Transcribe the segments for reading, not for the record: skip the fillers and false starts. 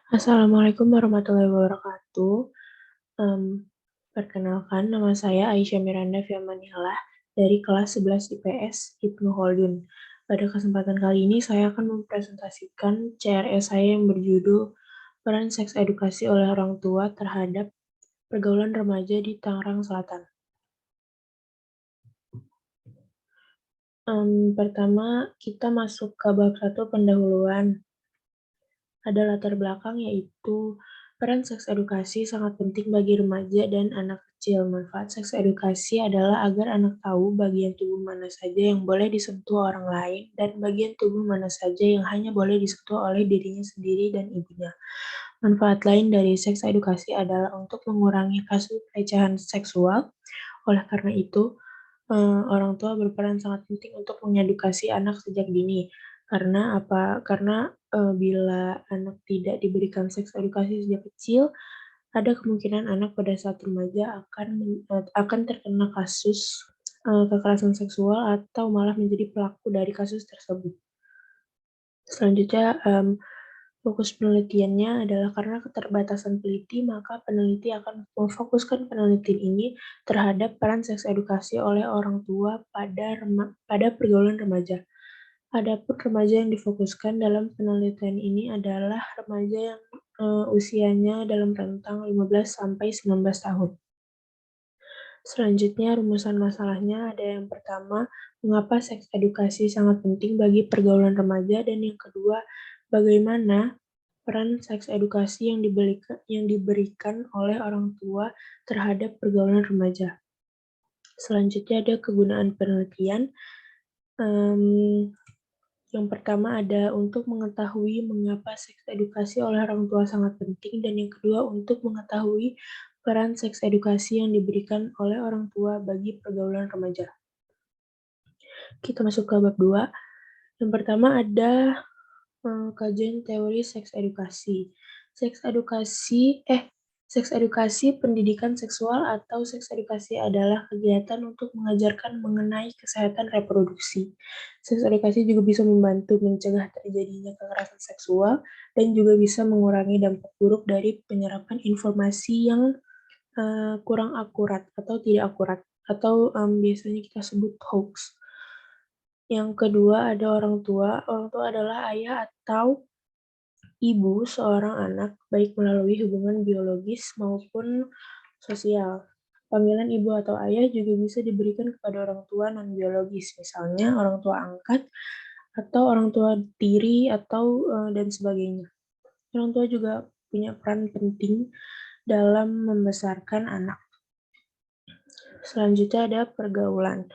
Assalamualaikum warahmatullahi wabarakatuh. Perkenalkan nama saya Aisyah Miranda Firmanillah dari kelas 11 IPS Ibnu Khaldun. Pada kesempatan kali ini saya akan mempresentasikan CRS saya yang berjudul Peran Seks Edukasi oleh Orang Tua terhadap Pergaulan Remaja di Tangerang Selatan. Pertama, kita masuk ke bab 1 pendahuluan. Ada latar belakang yaitu peran seks edukasi sangat penting bagi remaja dan anak kecil. Manfaat seks edukasi adalah agar anak tahu bagian tubuh mana saja yang boleh disentuh orang lain dan bagian tubuh mana saja yang hanya boleh disentuh oleh dirinya sendiri dan ibunya. Manfaat lain dari seks edukasi adalah untuk mengurangi kasus pelecehan seksual. Oleh karena itu, orang tua berperan sangat penting untuk mengedukasi anak sejak dini. Karena apa? Karena bila anak tidak diberikan seks edukasi sejak kecil, ada kemungkinan anak pada saat remaja akan terkena kasus kekerasan seksual atau malah menjadi pelaku dari kasus tersebut. Selanjutnya, fokus penelitiannya adalah karena keterbatasan peneliti, maka peneliti akan memfokuskan penelitian ini terhadap peran seks edukasi oleh orang tua pada pergaulan remaja. Adapun remaja yang difokuskan dalam penelitian ini adalah remaja yang usianya dalam rentang 15 sampai 19 tahun. Selanjutnya, rumusan masalahnya ada yang pertama, mengapa seks edukasi sangat penting bagi pergaulan remaja, dan yang kedua, bagaimana peran seks edukasi yang diberikan oleh orang tua terhadap pergaulan remaja. Selanjutnya ada kegunaan penelitian. Yang pertama ada untuk mengetahui mengapa seks edukasi oleh orang tua sangat penting, dan yang kedua untuk mengetahui peran seks edukasi yang diberikan oleh orang tua bagi pergaulan remaja. Kita masuk ke bab 2. Yang pertama ada kajian teori seks edukasi. Seks edukasi pendidikan seksual atau seks edukasi adalah kegiatan untuk mengajarkan mengenai kesehatan reproduksi. Seks edukasi juga bisa membantu mencegah terjadinya kekerasan seksual dan juga bisa mengurangi dampak buruk dari penyerapan informasi yang kurang akurat atau tidak akurat, atau biasanya kita sebut hoax. Yang kedua ada orang tua. Orang tua adalah ayah atau ibu seorang anak, baik melalui hubungan biologis maupun sosial. Panggilan ibu atau ayah juga bisa diberikan kepada orang tua non-biologis, misalnya orang tua angkat, atau orang tua tiri, atau dan sebagainya. Orang tua juga punya peran penting dalam membesarkan anak. Selanjutnya ada pergaulan.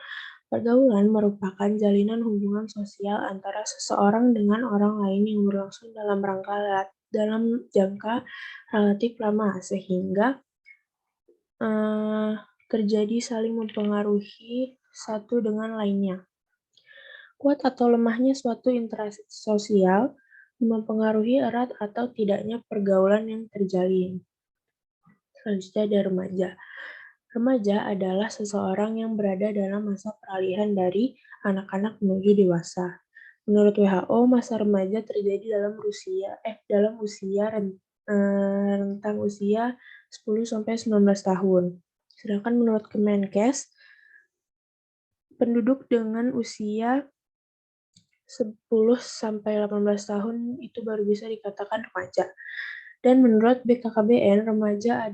Pergaulan merupakan jalinan hubungan sosial antara seseorang dengan orang lain yang berlangsung dalam jangka relatif lama, sehingga terjadi saling mempengaruhi satu dengan lainnya. Kuat atau lemahnya suatu interaksi sosial mempengaruhi erat atau tidaknya pergaulan yang terjalin. Selanjutnya ada remaja. Remaja adalah seseorang yang berada dalam masa peralihan dari anak-anak menuju dewasa. Menurut WHO, masa remaja terjadi dalam rentang usia 10 sampai 19 tahun. Sedangkan menurut Kemenkes, penduduk dengan usia 10 sampai 18 tahun itu baru bisa dikatakan remaja. Dan menurut BKKBN, remaja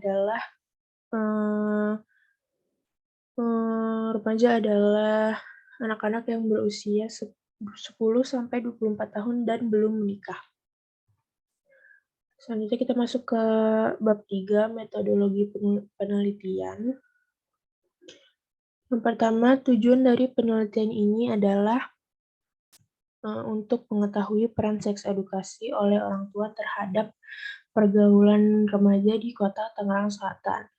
adalah anak-anak yang berusia 10 sampai 24 tahun dan belum menikah. Selanjutnya kita masuk ke bab 3, metodologi penelitian. Yang pertama, tujuan dari penelitian ini adalah untuk mengetahui peran seks edukasi oleh orang tua terhadap pergaulan remaja di Kota Tangerang Selatan.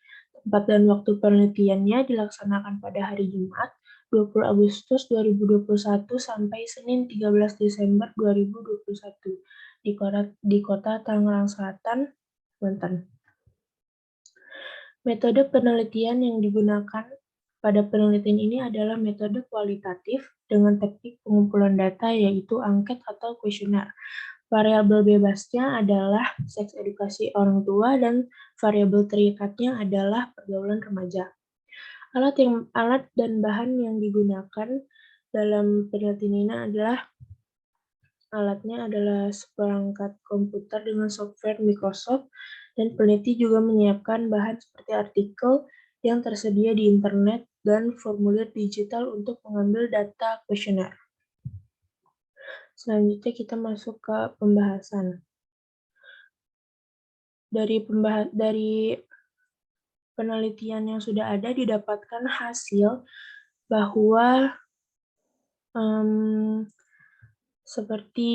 Tempat dan waktu penelitiannya dilaksanakan pada hari Jumat, 20 Agustus 2021 sampai Senin 13 Desember 2021 di Kota Tangerang Selatan, Banten. Metode penelitian yang digunakan pada penelitian ini adalah metode kualitatif dengan teknik pengumpulan data, yaitu angket atau kuesioner. Variabel bebasnya adalah seks edukasi orang tua dan variabel terikatnya adalah pergaulan remaja. Alat dan bahan yang digunakan dalam penelitian ini alatnya adalah seperangkat komputer dengan software Microsoft, dan peneliti juga menyiapkan bahan seperti artikel yang tersedia di internet dan formulir digital untuk mengambil data kuesioner. Selanjutnya kita masuk ke pembahasan. Dari penelitian yang sudah ada didapatkan hasil bahwa seperti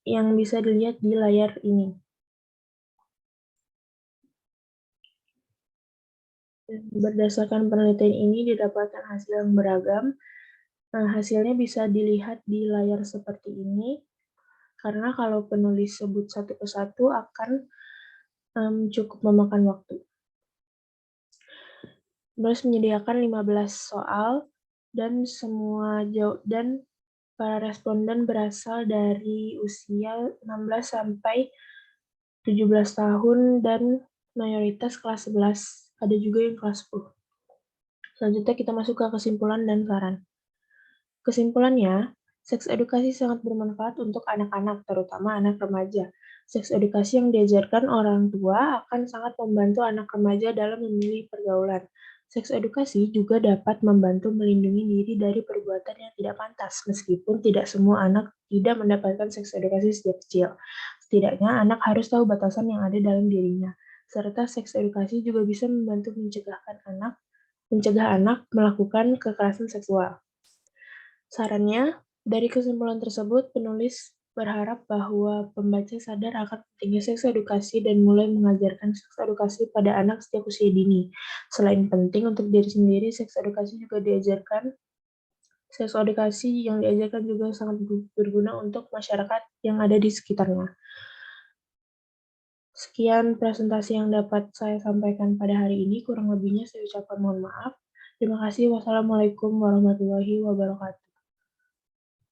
yang bisa dilihat di layar ini. Berdasarkan penelitian ini didapatkan hasil yang beragam. Hasilnya bisa dilihat di layar seperti ini, karena kalau penulis sebut satu persatu akan cukup memakan waktu. Terus menyediakan 15 soal dan para responden berasal dari usia 16 sampai 17 tahun dan mayoritas kelas 11, ada juga yang kelas 10. Selanjutnya kita masuk ke kesimpulan dan saran. Kesimpulannya, seks edukasi sangat bermanfaat untuk anak-anak, terutama anak remaja. Seks edukasi yang diajarkan orang tua akan sangat membantu anak remaja dalam memilih pergaulan. Seks edukasi juga dapat membantu melindungi diri dari perbuatan yang tidak pantas, meskipun tidak semua anak tidak mendapatkan seks edukasi sejak kecil. Setidaknya anak harus tahu batasan yang ada dalam dirinya, serta seks edukasi juga bisa membantu mencegah anak melakukan kekerasan seksual. Sarannya, dari kesimpulan tersebut, penulis berharap bahwa pembaca sadar akan pentingnya seks edukasi dan mulai mengajarkan seks edukasi pada anak sejak usia dini. Selain penting untuk diri sendiri, seks edukasi yang diajarkan juga sangat berguna untuk masyarakat yang ada di sekitarnya. Sekian presentasi yang dapat saya sampaikan pada hari ini, kurang lebihnya saya ucapkan mohon maaf. Terima kasih. Wassalamualaikum warahmatullahi wabarakatuh.